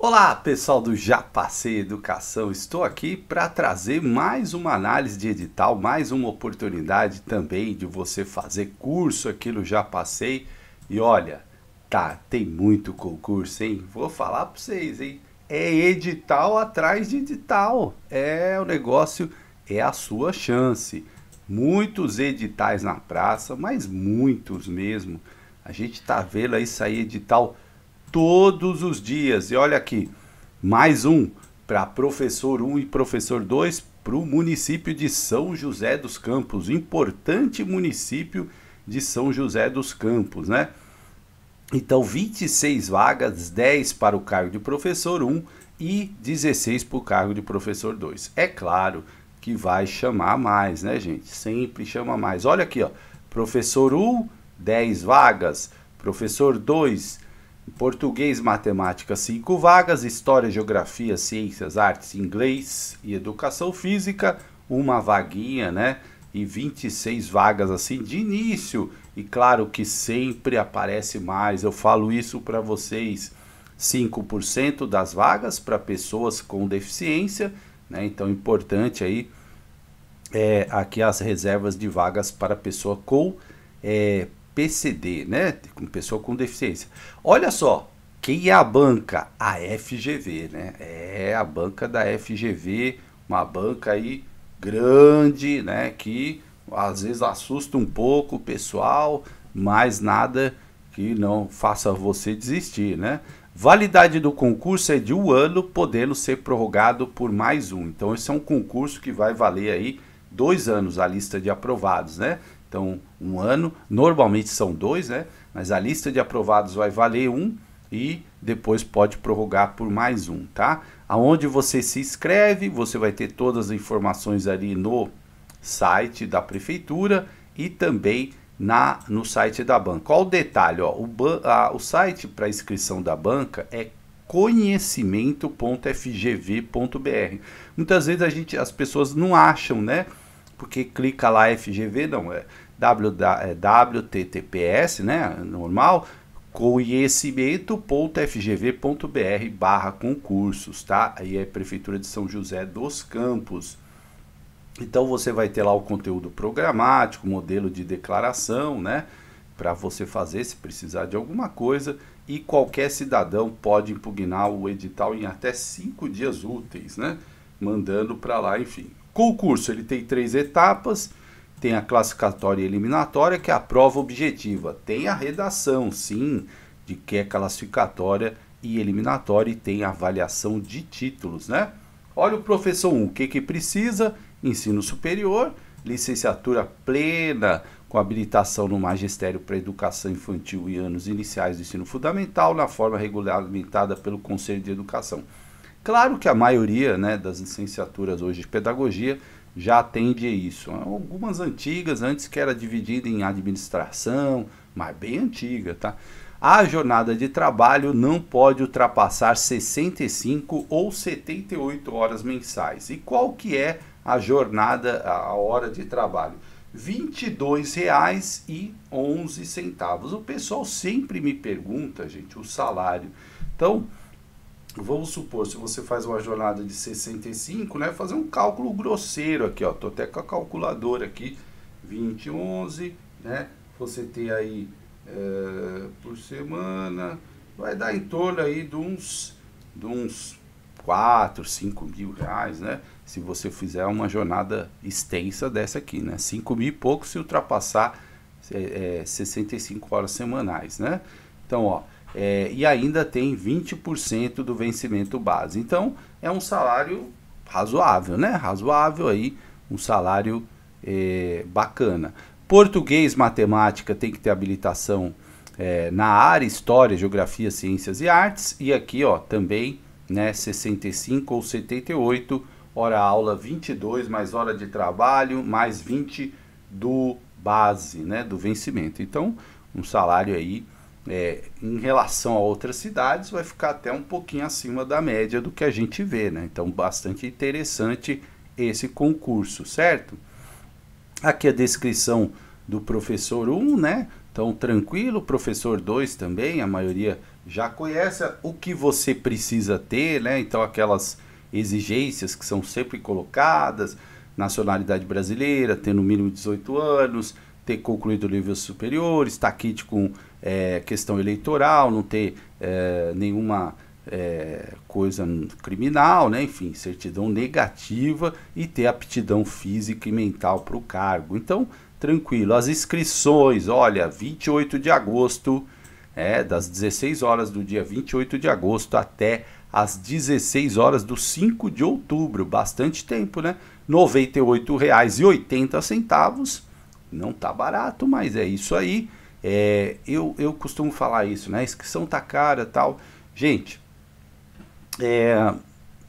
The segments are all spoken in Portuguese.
Olá, pessoal do Já Passei Educação. Estou aqui para trazer mais uma análise de edital, mais uma oportunidade também de você fazer curso aqui no Já Passei. E olha, tem muito concurso, hein? Vou falar para vocês, hein? É edital atrás de edital. O negócio é a sua chance. Muitos editais na praça, mas muitos mesmo. A gente tá vendo aí sair edital todos os dias. E olha aqui, mais um para professor 1 e professor 2 para o município de São José dos Campos, importante município de São José dos Campos, né? Então, 26 vagas, 10 para o cargo de professor 1 e 16 para o cargo de professor 2. É claro que vai chamar mais, né, gente? Sempre chama mais. Olha aqui, ó, professor 1, 10 vagas, professor 2, português, matemática, 5 vagas, história, geografia, ciências, artes, inglês e educação física, uma vaguinha, né? E 26 vagas assim de início. E claro que sempre aparece mais. Eu falo isso para vocês, 5% das vagas para pessoas com deficiência, né? Então, importante aí aqui as reservas de vagas para pessoa com PCD, né? Com pessoa com deficiência. Olha só, quem é a banca? A FGV, né? É a banca da FGV, uma banca aí grande, né? Que às vezes assusta um pouco o pessoal, mas nada que não faça você desistir, né? Validade do concurso é de 1 ano, podendo ser prorrogado por mais um. Então esse é um concurso que vai valer aí 2 anos, a lista de aprovados, né? Então, 1 ano, normalmente são 2, né? Mas a lista de aprovados vai valer 1 e depois pode prorrogar por mais um, tá? Aonde você se inscreve, você vai ter todas as informações ali no site da prefeitura e também no site da banca. Qual o detalhe? Ó, o site para inscrição da banca é conhecimento.fgv.br. Muitas vezes as pessoas não acham, né? Porque clica lá FGV, não, é WTTPS, né, normal, conhecimento.fgv.br/concursos, tá? Aí é Prefeitura de São José dos Campos. Então você vai ter lá o conteúdo programático, modelo de declaração, né, para você fazer se precisar de alguma coisa, e qualquer cidadão pode impugnar o edital em até 5 dias úteis, né, mandando para lá, enfim. Concurso, ele tem 3 etapas, tem a classificatória e eliminatória, que é a prova objetiva. Tem a redação, sim, de que é classificatória e eliminatória, e tem a avaliação de títulos, né? Olha o professor 1, o que precisa? Ensino superior, licenciatura plena, com habilitação no magistério para educação infantil e anos iniciais do ensino fundamental, na forma regulamentada pelo Conselho de Educação. Claro que a maioria, né, das licenciaturas hoje de pedagogia já atende a isso. Algumas antigas, antes que era dividida em administração, mas bem antiga, tá? A jornada de trabalho não pode ultrapassar 65 ou 78 horas mensais. E qual que é a jornada, a hora de trabalho? R$ 22,11. O pessoal sempre me pergunta, gente, o salário. Então, vamos supor, se você faz uma jornada de 65, né, fazer um cálculo grosseiro aqui, ó, tô até com a calculadora aqui, 20,11, né, você tem aí por semana, vai dar em torno aí de uns 4, 5 mil reais, né, se você fizer uma jornada extensa dessa aqui, né, 5 mil e pouco se ultrapassar 65 horas semanais, né, então, ó, e ainda tem 20% do vencimento base. Então, é um salário razoável, né? Razoável aí, um salário bacana. Português, matemática tem que ter habilitação na área, história, geografia, ciências e artes. E aqui, ó, também, né, 65 ou 78, hora aula 22, mais hora de trabalho, mais 20 do base, né, do vencimento. Então, um salário aí, em relação a outras cidades, vai ficar até um pouquinho acima da média do que a gente vê, né? Então, bastante interessante esse concurso, certo? Aqui a descrição do professor 1, né? Então, tranquilo, professor 2 também, a maioria já conhece o que você precisa ter, né? Então aquelas exigências que são sempre colocadas, nacionalidade brasileira, ter no mínimo 18 anos, ter concluído nível superior, estar quite com questão eleitoral, não ter nenhuma coisa criminal, né? Enfim, certidão negativa e ter aptidão física e mental para o cargo. Então, tranquilo. As inscrições, olha, 28 de agosto, das 16 horas do dia 28 de agosto até às 16 horas do 5 de outubro, bastante tempo, né? R$ 98,80, não tá barato, mas é isso aí. Eu costumo falar isso, né? A inscrição tá cara e tal. Gente,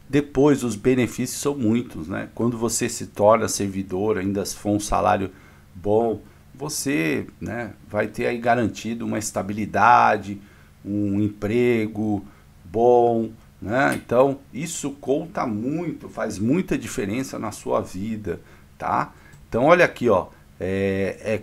depois os benefícios são muitos, né? Quando você se torna servidor, ainda se for um salário bom, você, né, vai ter aí garantido uma estabilidade, um emprego bom, né? Então isso conta muito, faz muita diferença na sua vida, tá? Então olha aqui, ó,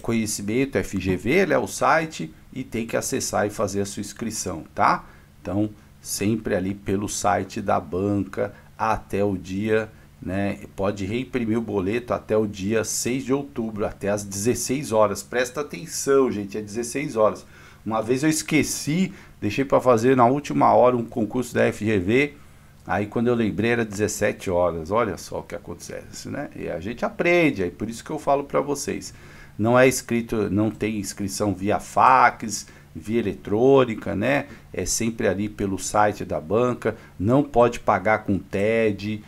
conhecimento FGV, é o site, e tem que acessar e fazer a sua inscrição, tá? Então sempre ali pelo site da banca até o dia, né? Pode reimprimir o boleto até o dia 6 de outubro, até às 16 horas. Presta atenção, gente, é 16 horas. Uma vez eu esqueci, deixei para fazer na última hora um concurso da FGV, aí quando eu lembrei era 17 horas. Olha só o que acontece, né? E a gente aprende, é por isso que eu falo para vocês. Não é escrito, não tem inscrição via fax, via eletrônica, né? É sempre ali pelo site da banca, não pode pagar com TED,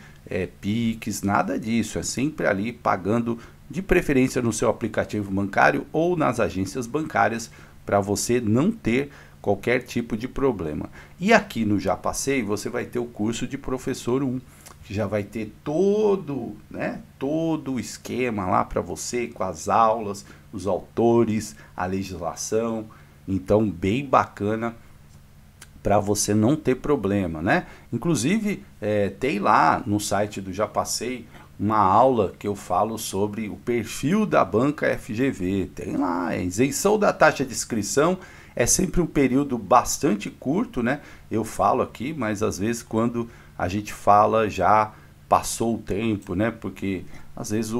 Pix, nada disso, é sempre ali pagando, de preferência no seu aplicativo bancário ou nas agências bancárias, para você não ter qualquer tipo de problema. E aqui no Já Passei você vai ter o curso de professor 1, que já vai ter todo, né, todo o esquema lá para você, com as aulas, os autores, a legislação. Então bem bacana, para você não ter problema, né? Inclusive, tem lá no site do Já Passei uma aula que eu falo sobre o perfil da banca FGV. Tem lá, isenção da taxa de inscrição, é sempre um período bastante curto, né? Eu falo aqui, mas às vezes quando a gente fala já passou o tempo, né? Porque às vezes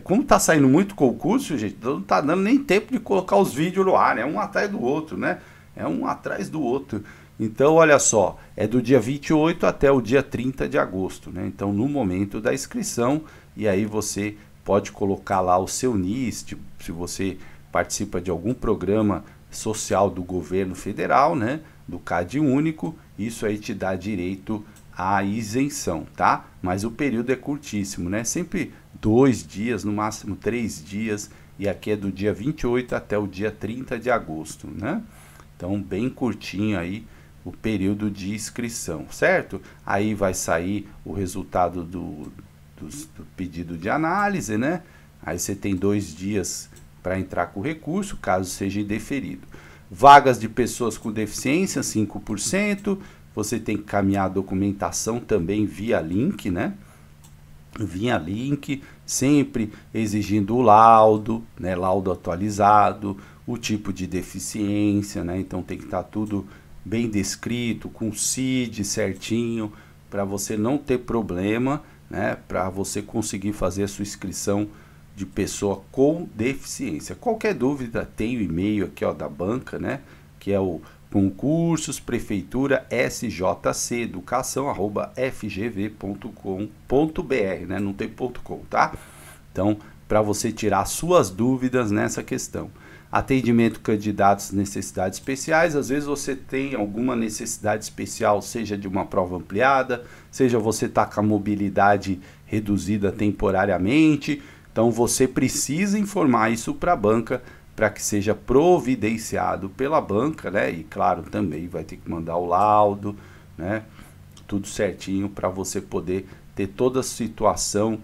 como tá saindo muito concurso, gente, não tá dando nem tempo de colocar os vídeos no ar, né? Um atrás do outro, né? É um atrás do outro. Então, olha só, é do dia 28 até o dia 30 de agosto, né? Então, no momento da inscrição, e aí você pode colocar lá o seu NIS, se você participa de algum programa social do governo federal, né? Do CadÚnico, isso aí te dá direito à isenção, tá? Mas o período é curtíssimo, né? Sempre 2 dias, no máximo 3 dias, e aqui é do dia 28 até o dia 30 de agosto, né? Então, bem curtinho aí o período de inscrição, certo? Aí vai sair o resultado do pedido de análise, né? Aí você tem 2 dias para entrar com o recurso, caso seja indeferido. Vagas de pessoas com deficiência, 5%. Você tem que caminhar a documentação também via link, né? Via link, sempre exigindo o laudo, né? Laudo atualizado, o tipo de deficiência, né? Então tem que estar tudo bem descrito, com CID certinho, para você não ter problema, né? Para você conseguir fazer a sua inscrição de pessoa com deficiência. Qualquer dúvida, tem o e-mail aqui, ó, da banca, né? Que é o concursos prefeitura sjc educação@fgv.com.br, né? Não tem .com, tá? Então, para você tirar suas dúvidas nessa questão. Atendimento candidatos necessidades especiais, às vezes você tem alguma necessidade especial, seja de uma prova ampliada, seja você está com a mobilidade reduzida temporariamente, então você precisa informar isso para a banca, para que seja providenciado pela banca, né? E claro, também vai ter que mandar o laudo, né? Tudo certinho para você poder ter toda a situação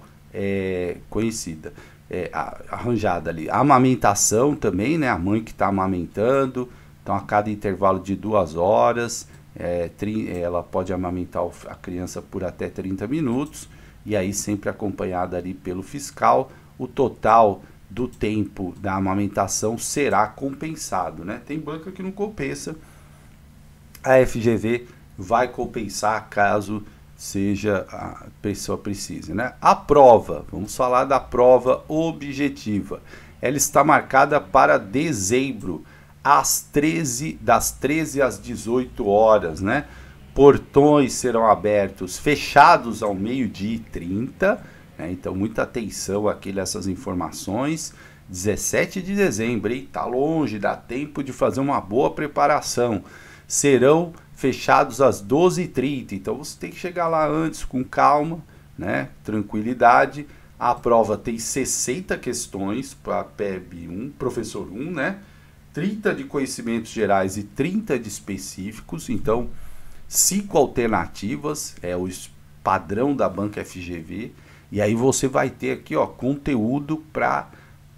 conhecida. Arranjada ali. A amamentação também, né? A mãe que está amamentando, então a cada intervalo de 2 horas, ela pode amamentar a criança por até 30 minutos, e aí sempre acompanhada ali pelo fiscal. O total do tempo da amamentação será compensado, né? Tem banca que não compensa a FGV vai compensar caso seja a pessoa precise, né? A prova, vamos falar da prova objetiva. Ela está marcada para dezembro, das 13 às 18 horas, né? Portões serão abertos, fechados ao 12h30, né? Então muita atenção aqui nessas informações. 17 de dezembro, hein? Tá longe, dá tempo de fazer uma boa preparação. Serão fechados às 12h30, então você tem que chegar lá antes com calma, né? Tranquilidade. A prova tem 60 questões para PEB 1, professor 1, né? 30 de conhecimentos gerais e 30 de específicos, então 5 alternativas, é o padrão da banca FGV, e aí você vai ter aqui, ó, conteúdo para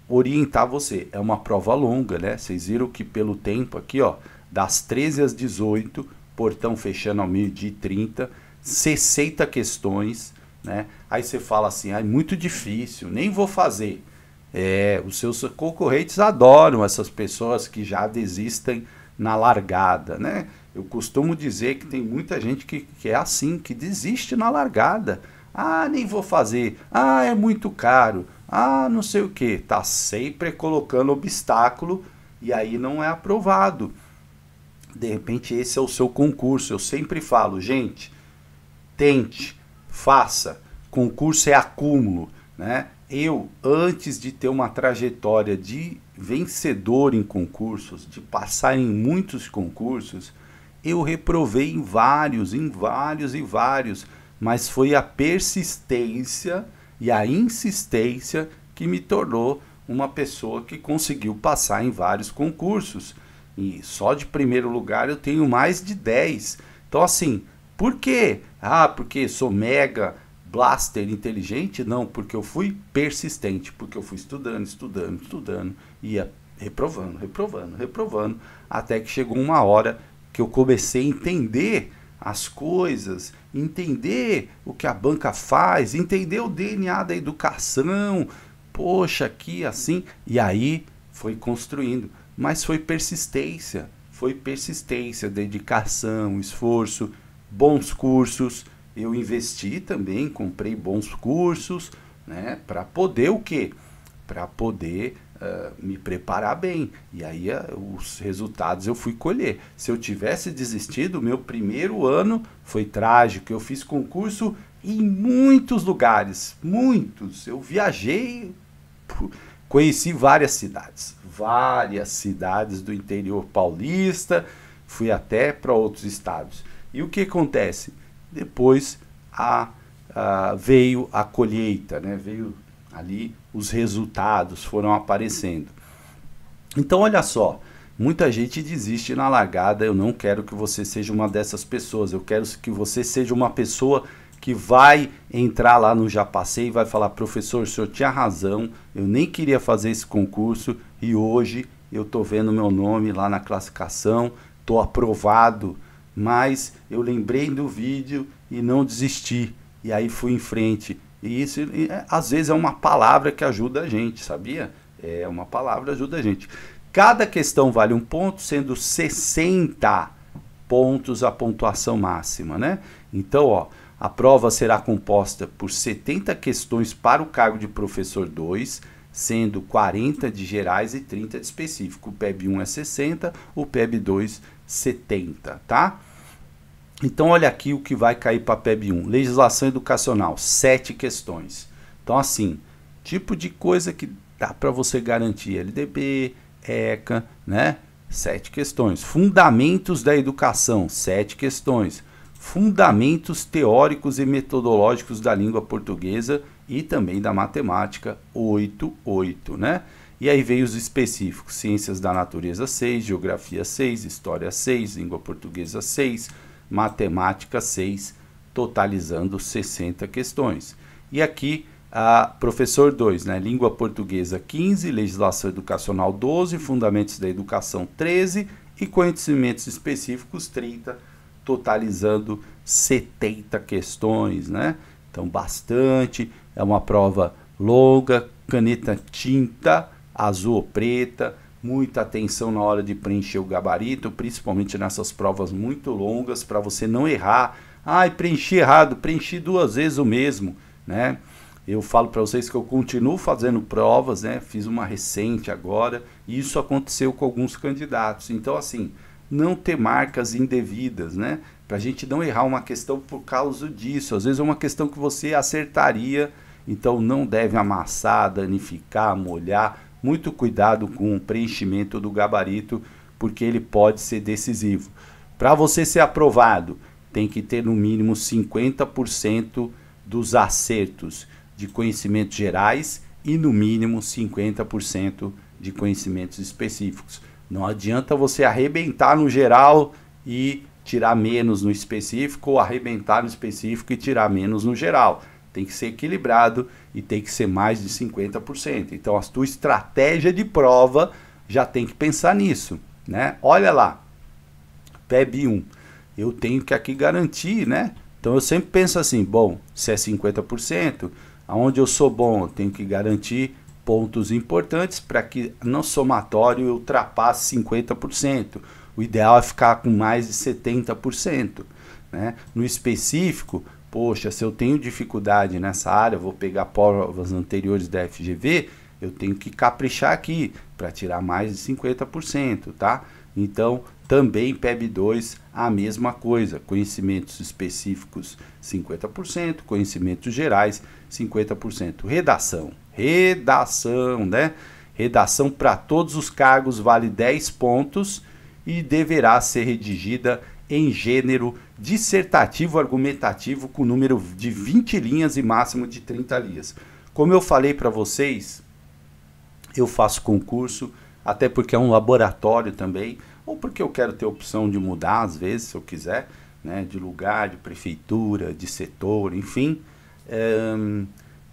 orientar você. É uma prova longa, né? Vocês viram que pelo tempo aqui, ó, das 13 às 18, portão fechando ao 12h30, 60 questões, né? Aí você fala assim, ah, é muito difícil, nem vou fazer. Os seus concorrentes adoram essas pessoas que já desistem na largada, né? Eu costumo dizer que tem muita gente que é assim, que desiste na largada. Ah, nem vou fazer. Ah, é muito caro. Ah, não sei o que. Tá sempre colocando obstáculo e aí não é aprovado. De repente esse é o seu concurso. Eu sempre falo, gente, tente, faça. Concurso é acúmulo, né? Eu, antes de ter uma trajetória de vencedor em concursos, de passar em muitos concursos, eu reprovei em vários, mas foi a persistência e a insistência que me tornou uma pessoa que conseguiu passar em vários concursos. E só de primeiro lugar eu tenho mais de 10. Então assim, por quê? Ah, porque sou mega blaster inteligente? Não, porque eu fui persistente, porque eu fui estudando, ia reprovando, até que chegou uma hora que eu comecei a entender as coisas, entender o que a banca faz, entender o DNA da educação, poxa, aqui assim, e aí foi construindo, mas foi persistência, dedicação, esforço, bons cursos. Eu investi também, comprei bons cursos, né, para poder o quê? Para poder me preparar bem. E aí os resultados eu fui colher. Se eu tivesse desistido, meu primeiro ano foi trágico. Eu fiz concurso em muitos lugares, muitos. Eu viajei, conheci várias cidades do interior paulista, fui até para outros estados. E o que acontece? Depois veio a colheita, né? Veio ali os resultados, foram aparecendo. Então olha só, muita gente desiste na largada. Eu não quero que você seja uma dessas pessoas. Eu quero que você seja uma pessoa que vai entrar lá no Já Passei e vai falar, professor, o senhor tinha razão, eu nem queria fazer esse concurso e hoje eu tô vendo meu nome lá na classificação, tô aprovado, mas eu lembrei do vídeo e não desisti, e aí fui em frente. E isso, às vezes, é uma palavra que ajuda a gente, sabia? É uma palavra que ajuda a gente. Cada questão vale 1 ponto, sendo 60 pontos a pontuação máxima, né? Então, ó, a prova será composta por 70 questões para o cargo de professor 2, sendo 40 de gerais e 30 de específico. O PEB 1 é 60, o PEB 2 70, tá? Então olha aqui o que vai cair para a PEB 1. Legislação educacional, 7 questões. Então assim, tipo de coisa que dá para você garantir, LDB, ECA, né? 7 questões. Fundamentos da educação, 7 questões. Fundamentos teóricos e metodológicos da língua portuguesa e também da matemática, 8, né? E aí veio os específicos, ciências da natureza 6, geografia 6, história 6, língua portuguesa 6, matemática 6, totalizando 60 questões. E aqui, professor 2, né? Língua portuguesa 15, legislação educacional 12, fundamentos da educação 13 e conhecimentos específicos 30, totalizando 70 questões, né? Então, bastante, é uma prova longa, caneta tinta, azul ou preta, muita atenção na hora de preencher o gabarito, principalmente nessas provas muito longas, para você não errar. Ai, preenchi errado, preenchi 2 vezes o mesmo, né? Eu falo para vocês que eu continuo fazendo provas, né? Fiz uma recente agora, e isso aconteceu com alguns candidatos. Então, assim, não ter marcas indevidas, né? Para a gente não errar uma questão por causa disso. Às vezes é uma questão que você acertaria, então não deve amassar, danificar, molhar. Muito cuidado com o preenchimento do gabarito, porque ele pode ser decisivo. Para você ser aprovado, tem que ter no mínimo 50% dos acertos de conhecimentos gerais e no mínimo 50% de conhecimentos específicos. Não adianta você arrebentar no geral e tirar menos no específico, ou arrebentar no específico e tirar menos no geral. Tem que ser equilibrado e tem que ser mais de 50%. Então a tua estratégia de prova já tem que pensar nisso, né? Olha lá, PEB 1, eu tenho que aqui garantir, né? Então eu sempre penso assim, bom, se é 50%, aonde eu sou bom, eu tenho que garantir pontos importantes para que no somatório eu ultrapasse 50%. O ideal é ficar com mais de 70%, né? No específico, poxa, se eu tenho dificuldade nessa área, vou pegar provas anteriores da FGV, eu tenho que caprichar aqui para tirar mais de 50%, tá? Então, também PEB 2, a mesma coisa, conhecimentos específicos 50%, conhecimentos gerais 50%. Redação, né? Redação para todos os cargos vale 10 pontos e deverá ser redigida em gênero dissertativo argumentativo com número de 20 linhas e máximo de 30 linhas. Como eu falei para vocês, eu faço concurso, até porque é um laboratório também, ou porque eu quero ter opção de mudar às vezes, se eu quiser, né, de lugar, de prefeitura, de setor, enfim.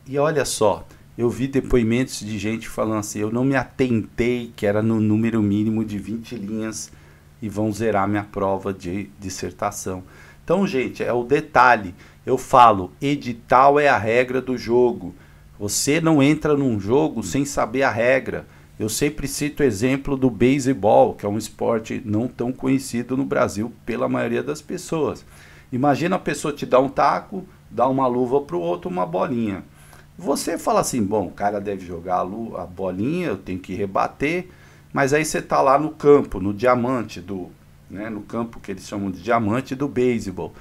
E olha só, eu vi depoimentos de gente falando assim, eu não me atentei que era no número mínimo de 20 linhas e vão zerar minha prova de dissertação. Então, gente, é o detalhe. Eu falo, edital é a regra do jogo. Você não entra num jogo sem saber a regra. Eu sempre cito o exemplo do beisebol, que é um esporte não tão conhecido no Brasil pela maioria das pessoas. Imagina a pessoa te dar um taco, dar uma luva para o outro, uma bolinha. Você fala assim, bom, o cara deve jogar a bolinha, eu tenho que rebater, mas aí você tá lá no campo, no diamante, no campo que eles chamam de diamante do beisebol.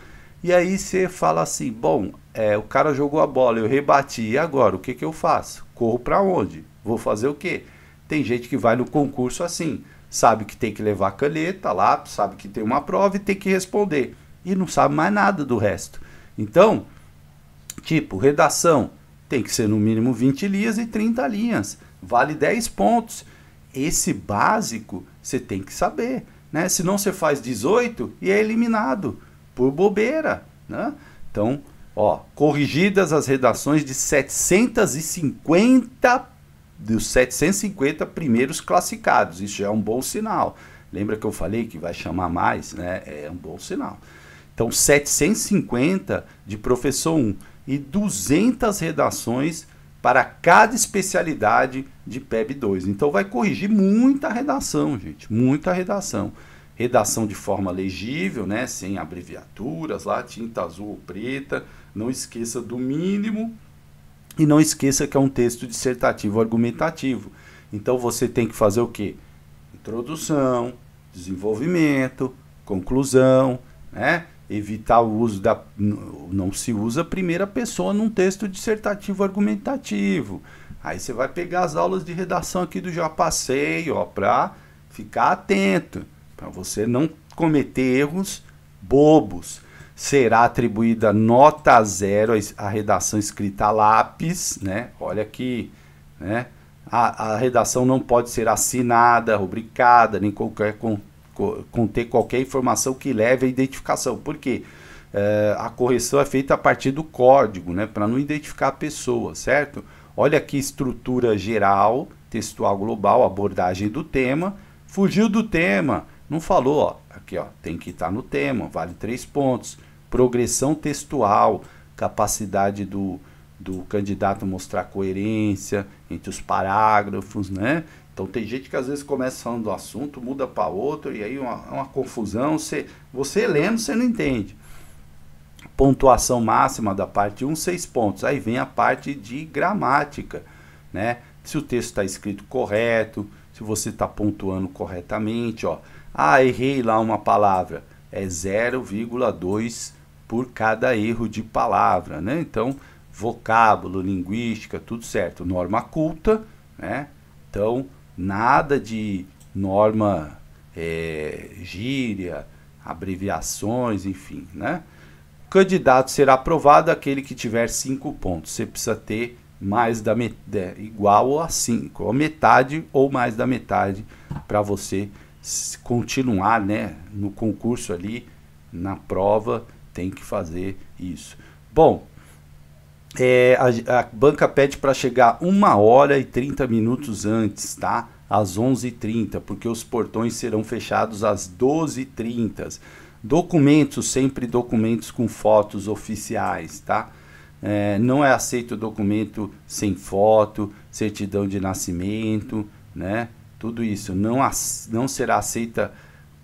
E aí você fala assim, bom, o cara jogou a bola, eu rebati, e agora, o que que eu faço? Corro para onde? Vou fazer o quê? Tem gente que vai no concurso assim, sabe que tem que levar caneta, lápis, sabe que tem uma prova e tem que responder. E não sabe mais nada do resto. Então, tipo, redação, tem que ser no mínimo 20 linhas e 30 linhas. Vale 10 pontos. Esse básico você tem que saber, né? Senão você faz 18 e é eliminado por bobeira, né? Então, ó, corrigidas as redações de 750 dos 750 primeiros classificados. Isso já é um bom sinal. Lembra que eu falei que vai chamar mais, né? É um bom sinal. Então, 750 de professor 1 e 200 redações para cada especialidade de PEB 2. Então vai corrigir muita redação, gente, muita redação. Redação de forma legível, né, sem abreviaturas, lá, tinta azul ou preta. Não esqueça do mínimo e não esqueça que é um texto dissertativo argumentativo. Então você tem que fazer o quê? Introdução, desenvolvimento, conclusão, né? Evitar o uso não se usa a primeira pessoa num texto dissertativo argumentativo. Aí você vai pegar as aulas de redação aqui do Já Passei, ó, para ficar atento, para você não cometer erros bobos. Será atribuída nota 0 à redação escrita a lápis, né? Olha aqui, né? A redação não pode ser assinada, rubricada, nem conter qualquer informação que leve à identificação. Por quê? A correção é feita a partir do código, né? Para não identificar a pessoa, certo? Olha aqui, estrutura geral, textual global, abordagem do tema. Fugiu do tema, não falou, ó. Aqui, ó, tem que estar no tema, vale 3 pontos. Progressão textual, capacidade do candidato mostrar coerência entre os parágrafos, né? Então tem gente que às vezes começa falando do assunto, muda para outro, e aí uma confusão, você lendo, você não entende. Pontuação máxima da parte 1, 6 pontos. Aí vem a parte de gramática, né? Se o texto está escrito correto, se você está pontuando corretamente, ó. Ah, errei lá uma palavra. É 0,2 por cada erro de palavra, né? Então, vocábulo, linguística, tudo certo. Norma culta, né? Então, nada de norma, gíria, abreviações, enfim, né? O candidato será aprovado aquele que tiver 5 pontos. Você precisa ter mais da igual a 5, a metade ou mais da metade para você continuar, né, no concurso ali, na prova, tem que fazer isso. Bom, a banca pede para chegar 1h30 antes, tá? Às 11h30, porque os portões serão fechados às 12h30. Documentos, sempre documentos com fotos oficiais, tá? Não é aceito documento sem foto, certidão de nascimento, né? Tudo isso. Não será aceita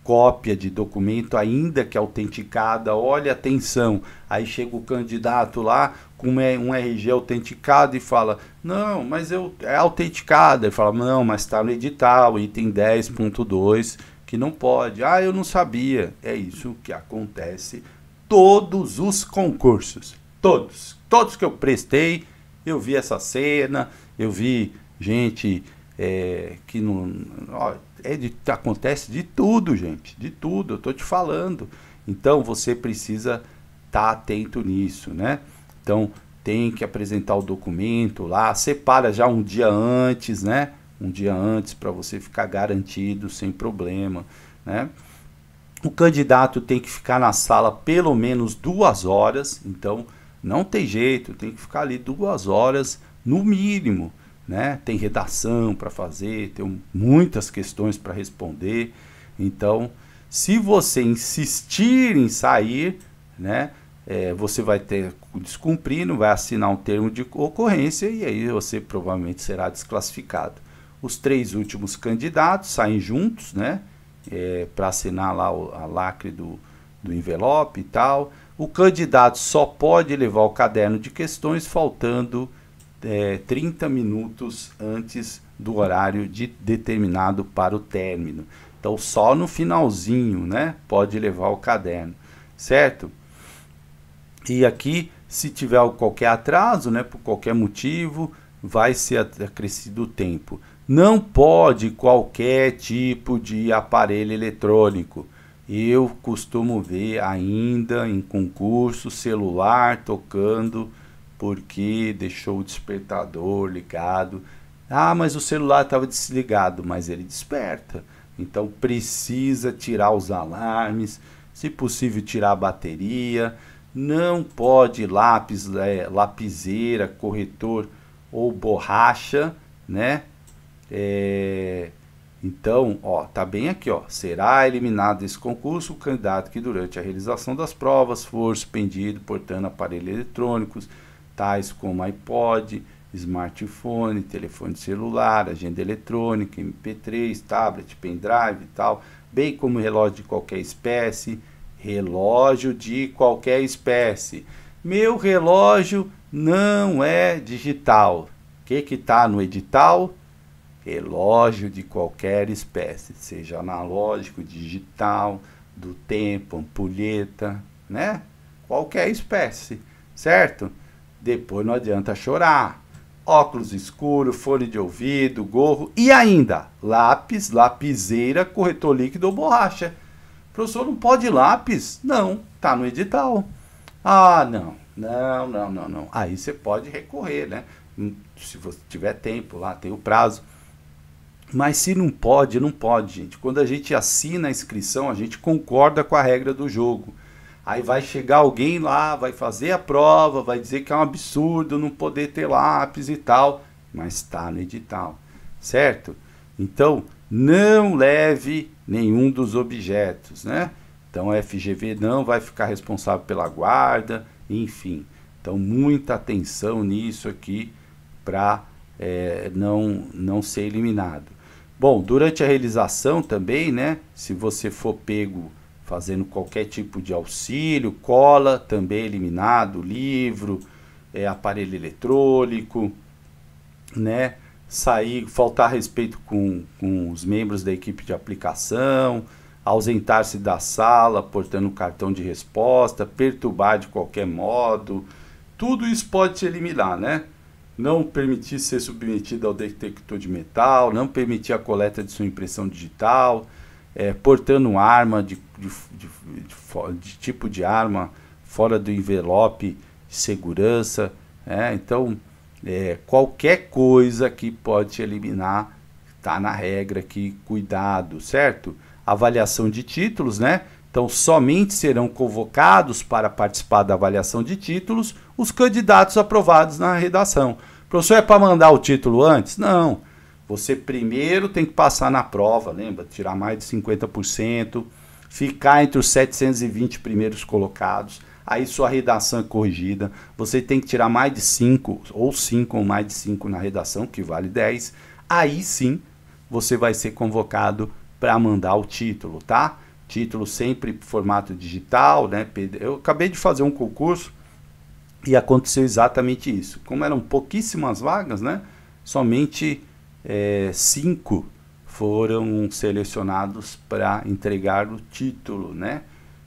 cópia de documento, ainda que autenticada. Olha, atenção, aí chega o candidato lá com um RG autenticado e fala, não, mas é autenticado. Ele fala, não, mas está no edital, item 10.2, que não pode. Ah, eu não sabia. É isso que acontece todos os concursos. Todos que eu prestei, eu vi essa cena, eu vi gente que não... Ó, acontece de tudo, gente, de tudo, eu tô te falando. Então, você precisa estar atento nisso, né? Então, tem que apresentar o documento lá, separa já um dia antes, né? Um dia antes para você ficar garantido, sem problema, né? O candidato tem que ficar na sala pelo menos 2 horas, então não tem jeito, tem que ficar ali 2 horas no mínimo, né? Tem redação para fazer, tem muitas questões para responder. Então, se você insistir em sair, né, você vai ter descumprindo, vai assinar um termo de ocorrência e aí você provavelmente será desclassificado. Os 3 últimos candidatos saem juntos, né, para assinar lá a lacre do envelope e tal. O candidato só pode levar o caderno de questões faltando 30 minutos antes do horário determinado para o término. Então, só no finalzinho, né, pode levar o caderno, certo? E aqui, se tiver qualquer atraso, né, por qualquer motivo, vai ser acrescido o tempo. Não pode qualquer tipo de aparelho eletrônico. Eu costumo ver ainda em concurso celular tocando porque deixou o despertador ligado. Ah, mas o celular estava desligado, mas ele desperta. Então precisa tirar os alarmes, se possível tirar a bateria. Não pode lápis, lapiseira, corretor ou borracha, né? Então, ó, tá bem aqui, ó. Será eliminado desse concurso o candidato que durante a realização das provas for suspendido portando aparelhos eletrônicos, tais como iPod, smartphone, telefone celular, agenda eletrônica, MP3, tablet, pendrive e tal, bem como relógio de qualquer espécie. Relógio de qualquer espécie. Meu relógio não é digital. O que está no edital? Relógio de qualquer espécie, seja analógico, digital, do tempo, ampulheta, né? Qualquer espécie, certo? Depois não adianta chorar. Óculos escuro, fone de ouvido, gorro e ainda lápis, lapiseira, corretor líquido ou borracha. Professor, não pode lápis? Não, tá no edital. Ah, não. Aí você pode recorrer, né? Se você tiver tempo lá, tem o prazo. Mas se não pode, não pode, gente. Quando a gente assina a inscrição, a gente concorda com a regra do jogo. Aí vai chegar alguém lá, vai fazer a prova, vai dizer que é um absurdo não poder ter lápis e tal, mas está no edital, certo? Então, não leve nenhum dos objetos, né? Então, a FGV não vai ficar responsável pela guarda, enfim. Então, muita atenção nisso aqui para não ser eliminado. Bom, durante a realização também, né, se você for pego fazendo qualquer tipo de auxílio, cola também eliminado, livro, aparelho eletrônico, né, sair, faltar respeito com os membros da equipe de aplicação, ausentar-se da sala portando cartão de resposta, perturbar de qualquer modo, tudo isso pode te eliminar, né? Não permitir ser submetido ao detector de metal, não permitir a coleta de sua impressão digital, portando arma de tipo de arma fora do envelope de segurança, então qualquer coisa que pode te eliminar está na regra aqui, cuidado, certo? Avaliação de títulos, né? Então, somente serão convocados para participar da avaliação de títulos os candidatos aprovados na redação. Professor, é para mandar o título antes? Não. Você primeiro tem que passar na prova, lembra? Tirar mais de 50%, ficar entre os 720 primeiros colocados, aí sua redação é corrigida. Você tem que tirar mais de 5, ou 5 ou mais de 5 na redação, que vale 10. Aí sim, você vai ser convocado para mandar o título, tá? Título sempre formato digital, né? Eu acabei de fazer um concurso e aconteceu exatamente isso. Como eram pouquíssimas vagas, né? Somente 5 foram selecionados para entregar o título, né?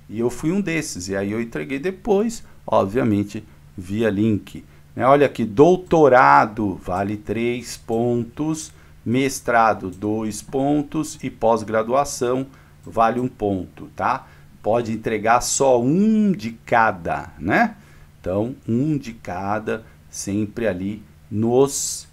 E eu fui um desses. E aí eu entreguei depois, obviamente, via link. Olha aqui, doutorado vale 3 pontos, mestrado 2 pontos e pós-graduação vale 1 ponto, tá? Pode entregar só um de cada, né? Então, um de cada, sempre ali nos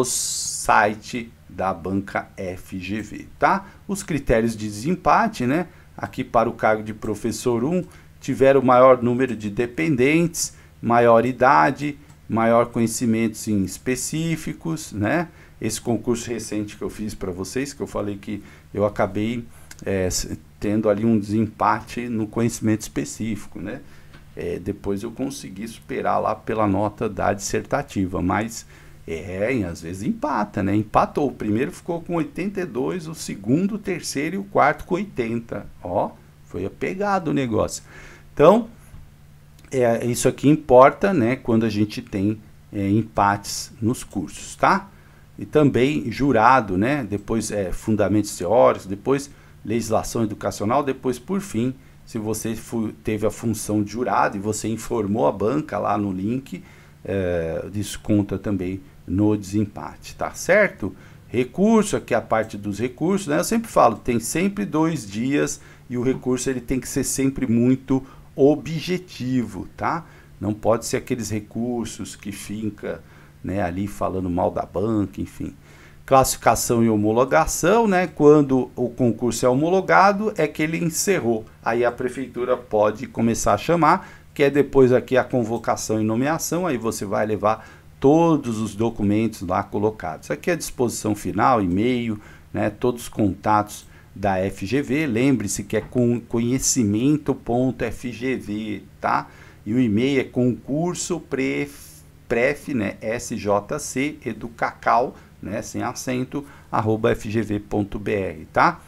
site da banca FGV, tá? Os critérios de desempate, né? Aqui para o cargo de professor 1, tiveram maior número de dependentes, maior idade, maior conhecimentos em específicos, né? Esse concurso recente que eu fiz para vocês, que eu falei que eu acabei tendo ali um desempate no conhecimento específico, né? Depois eu consegui superar lá pela nota da dissertativa, mas às vezes empata, né? Empatou, o primeiro ficou com 82, o segundo, o terceiro e o quarto com 80. Ó, foi apegado o negócio. Então, isso aqui importa, né? Quando a gente tem empates nos cursos, tá? E também jurado, né? Depois fundamentos teóricos, depois legislação educacional, depois, por fim, se você teve a função de jurado e você informou a banca lá no link, isso conta também no desempate, tá certo? Recurso, aqui é a parte dos recursos, né? Eu sempre falo, tem sempre 2 dias e o recurso ele tem que ser sempre muito objetivo, tá? Não pode ser aqueles recursos que fica, né, ali falando mal da banca, enfim. Classificação e homologação, né? Quando o concurso é homologado, é que ele encerrou. Aí a prefeitura pode começar a chamar, que é depois aqui a convocação e nomeação, aí você vai levar todos os documentos lá colocados. Aqui é a disposição final, e-mail, né? Todos os contatos da FGV, lembre-se que é com conhecimento.fgv, tá? E o e-mail é concurso pref, né? SJC, educacau, né, sem acento, @fgv.br, tá?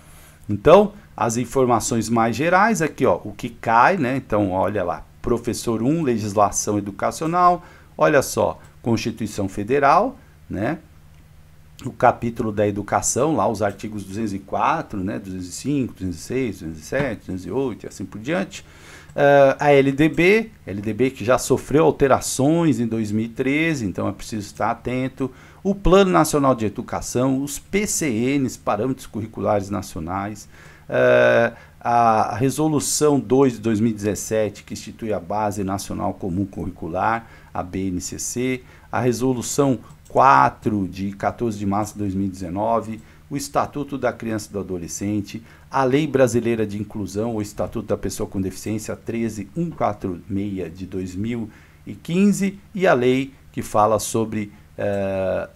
Então, as informações mais gerais aqui, ó, o que cai, né? Então, olha lá, professor 1, legislação educacional, olha só, Constituição Federal, né? O capítulo da educação, lá os artigos 204, né, 205, 206, 207, 208 e assim por diante. A LDB que já sofreu alterações em 2013, então é preciso estar atento. O Plano Nacional de Educação, os PCNs, Parâmetros Curriculares Nacionais, a Resolução 2 de 2017, que institui a Base Nacional Comum Curricular, a BNCC, a Resolução 4 de 14 de março de 2019, o Estatuto da Criança e do Adolescente, a Lei Brasileira de Inclusão, o Estatuto da Pessoa com Deficiência 13146 de 2015 e a lei que fala sobre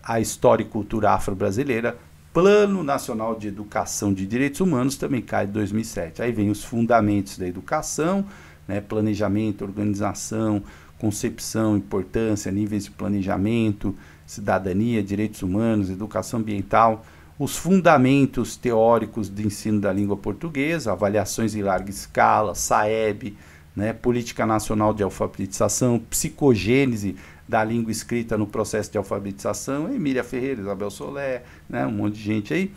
a história e cultura afro-brasileira, Plano Nacional de Educação de Direitos Humanos, também cai de 2007. Aí vem os fundamentos da educação, né, planejamento, organização, concepção, importância, níveis de planejamento, cidadania, direitos humanos, educação ambiental, os fundamentos teóricos de ensino da língua portuguesa, avaliações em larga escala, SAEB, né, Política Nacional de Alfabetização, Psicogênese da língua escrita no processo de alfabetização, Emília Ferreira, Isabel Solé, né, um monte de gente aí.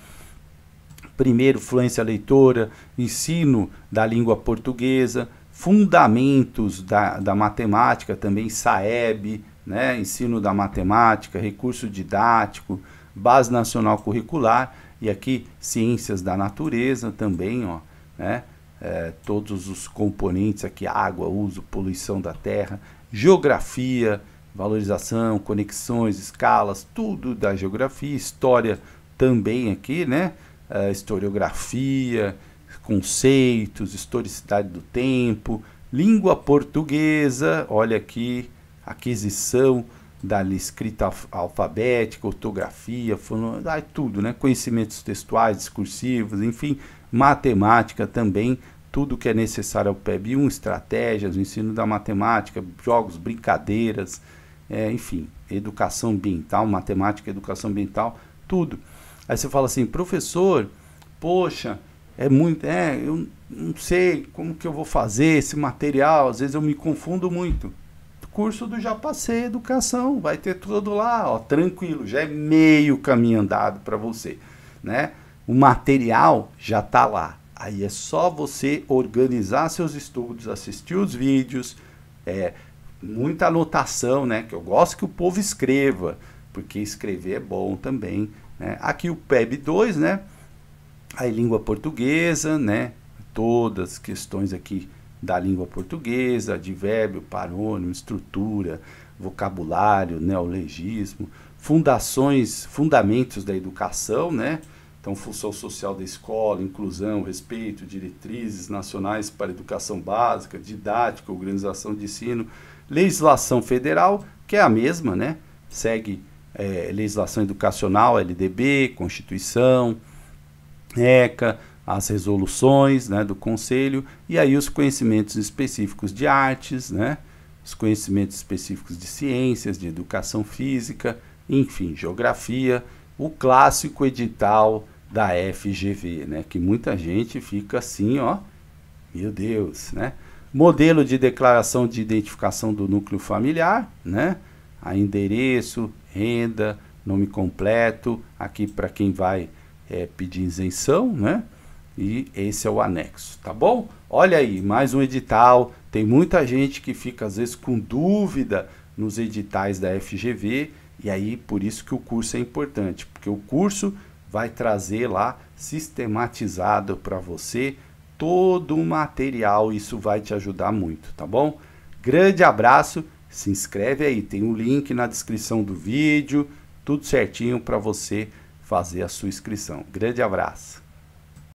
Primeiro, fluência leitora, ensino da língua portuguesa, fundamentos da matemática, também SAEB, né, ensino da matemática, recurso didático, base nacional curricular, e aqui ciências da natureza também, ó, né, todos os componentes aqui, água, uso, poluição da terra, geografia, valorização, conexões, escalas, tudo da geografia, história também aqui, né, historiografia, conceitos, historicidade do tempo, língua portuguesa, olha aqui, aquisição da escrita alfabética, ortografia, tudo, né? Conhecimentos textuais, discursivos, enfim, matemática também, tudo que é necessário ao PEB 1, estratégias, o ensino da matemática, jogos, brincadeiras, enfim, educação ambiental, matemática, educação ambiental, tudo. Aí você fala assim, professor, poxa, eu não sei como que eu vou fazer esse material, às vezes eu me confundo muito. Curso do Já Passei Educação, vai ter tudo lá, ó, tranquilo, já é meio caminho andado para você, né? O material já está lá, aí é só você organizar seus estudos, assistir os vídeos, muita anotação, né? Que eu gosto que o povo escreva, porque escrever é bom também, né? Aqui o PEB 2, né? Aí língua portuguesa, né? Todas as questões aqui da língua portuguesa, advérbio, parônimo, estrutura, vocabulário, neologismo, fundamentos da educação, né? Então, função social da escola, inclusão, respeito, diretrizes nacionais para a educação básica, didática, organização de ensino, legislação federal, que é a mesma, né? Segue legislação educacional, LDB, Constituição, ECA, as resoluções, né, do Conselho, e aí os conhecimentos específicos de artes, né, os conhecimentos específicos de ciências, de educação física, enfim, geografia, o clássico edital da FGV, né, que muita gente fica assim, ó, meu Deus, né, modelo de declaração de identificação do núcleo familiar, né, a endereço, renda, nome completo, aqui para quem vai pedir isenção, né, e esse é o anexo, tá bom? Olha aí, mais um edital. Tem muita gente que fica às vezes com dúvida nos editais da FGV, e aí por isso que o curso é importante, porque o curso vai trazer lá sistematizado para você todo o material, isso vai te ajudar muito, tá bom? Grande abraço, se inscreve aí, tem um link na descrição do vídeo, tudo certinho para você fazer a sua inscrição. Grande abraço!